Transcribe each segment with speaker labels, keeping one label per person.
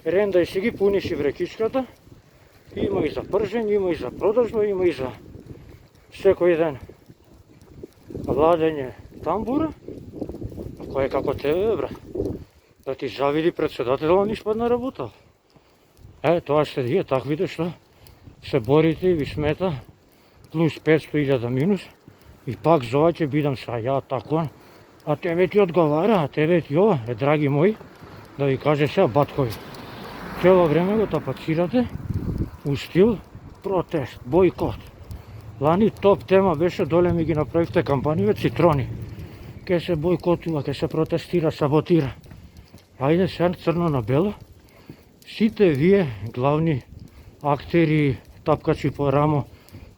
Speaker 1: ренда и си ги пуниши врекичката. Има и за пржење, има и за продажба, има и за секој ден владење тамбура. Кој е како тебе, брат? Да ти завиди председателот ни испадна работа. Тоа сте вие таквите што се борите и ви смета плюс 500.000 минус и пак за ова ќе бидам са ја тако, а тебе ти одговара, а тебе ти ова, драги мои, да ви каже сега баткови. Цело време го тапацирате у стил протест, бойкот. Лани топ тема беше доле ми ги направивте кампаније цитрони. Ке се бойкотува, ке се протестира, саботира. Ајде сега црно на бело. Сите вие главни актери, тапкачи по рамо,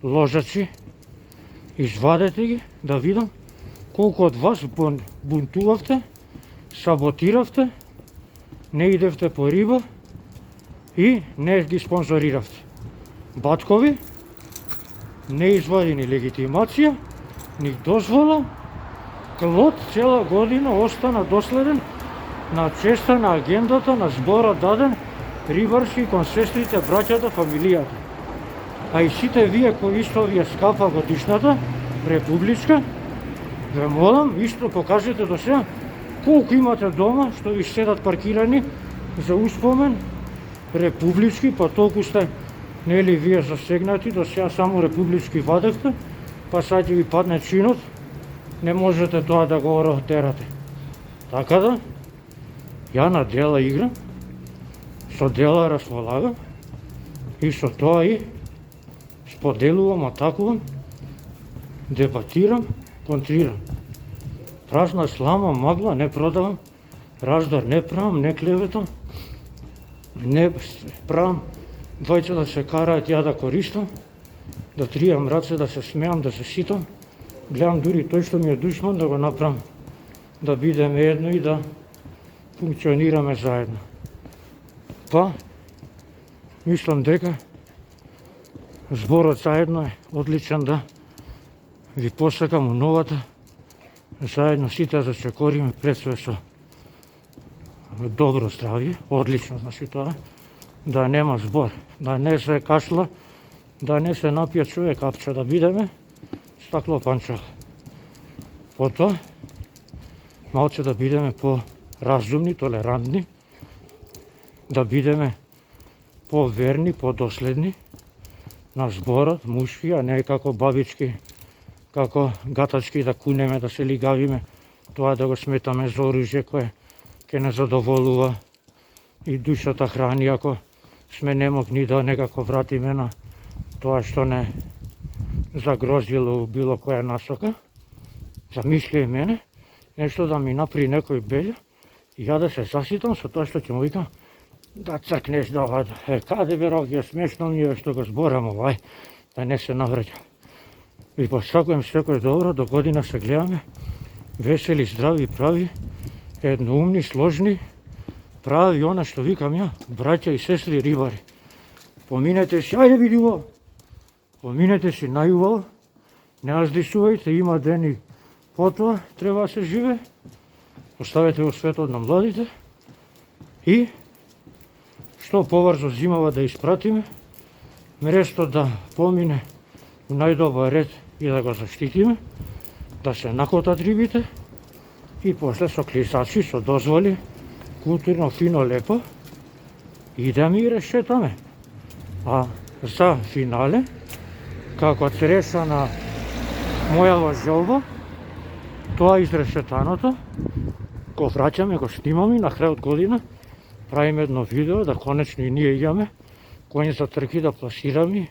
Speaker 1: ложачи, извадете ги да видам колку од вас бунтувавте, саботиравте, не идевте по риба и не ги спонзориравте. Баткови не извади ни легитимација, ни дозвола, Клод цела година остана доследен на честа на агендата на зборот даден рибарски кон сестрите, браќата, фамилијата. А и сите вие кои исто ви е скапа годишната, републичка, ве молам, исто покажете до сега колку имате дома, што ви седат паркирани за успомен, републички, па толку сте, нели вие засегнати, до сега само републички вадевте, па сад ќе ви падне чинот, не можете тоа да го оротерате. Така да, ја на дела играм, со дела располагам и со тоа и споделувам, атакувам, дебатирам, контрирам. Празна слама, магла не продавам, раздор не правам, не клеветам, не правам двајца да се караат, ја да користам, да тријам раце, да се смеам, да се ситам. Гледам дури тој што ми е душман да го направам, да бидеме едно и да функционираме заедно. Па, мислам дека зборот заедно е одличен, да ви посакам у новата, заедно сите да чекориме пред све со добро здравје, одлично, значи тоа, да нема збор, да не се кашла, да не се напија човек апче, да бидеме стакло панча. Потоа, малце да бидеме по-разумни, толерантни, да бидеме по-верни, по-доследни на зборот, мушки, а не како бабички, како гатачки да кунеме, да се лигавиме, тоа да го сметаме за оружје кое ќе не задоволува и душата храни, ако сме немогни да некако вратиме на тоа што не загрозило у било која насока. Замисли и мене, нешто да ми напри некој белја и ја да се заситам со тоа што ќе му викам да цркнеш да ова, каде бе Роки, смешно ми е што го зборам овај, да не се навреќа. Ви посакувам секој добро, до година се гледаме, весели, здрави, прави, едноумни, сложни, прави она што викам ја, браќа и сестри рибари. Поминете си, ајде види ово, поминете си најубаво, не аздисувајте, има ден и потоа треба да се живе, оставете во светот на младите и што побрзо зимава да испратиме, место да помине у најдобар ред и да го заштитиме, да се накотат рибите и после со клисачи, со дозволи, културно, фино, лепо, идеме и решетаме. А за финале, како треша на мојава желба, тоа изрешетаното, го враќаме, го снимаме и на крај од година правиме едно видео, да конечно и ние имаме кој за трки да пласираме,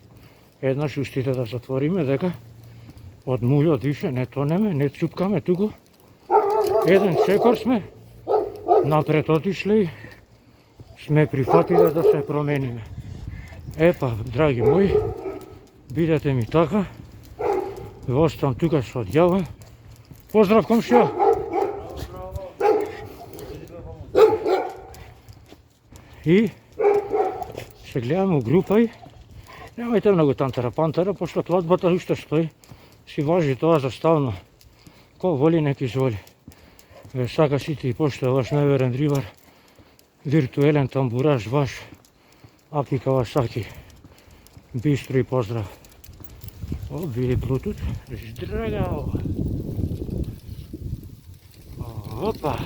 Speaker 1: еднаш устите да затвориме, дека од мујот више не тонеме, не цупкаме туку. Еден чекор сме, напред отишле и сме прифатиле да се промениме. Епа, драги мои, бидете ми така, ве оставам тука со одјава. Поздрав, комшија! И се гледаме у група и немајте многу тантара-пантара, пошто кладбата уште стои, си важи тоа за ставно. Ко воли, нека изволи. Ве сака сите и пошто е ваш најверен рибар, виртуелен тамбураж баш Аки Кавасаки. Бистро и поздрав. О, види Bluetooth. Здрагао. Опа.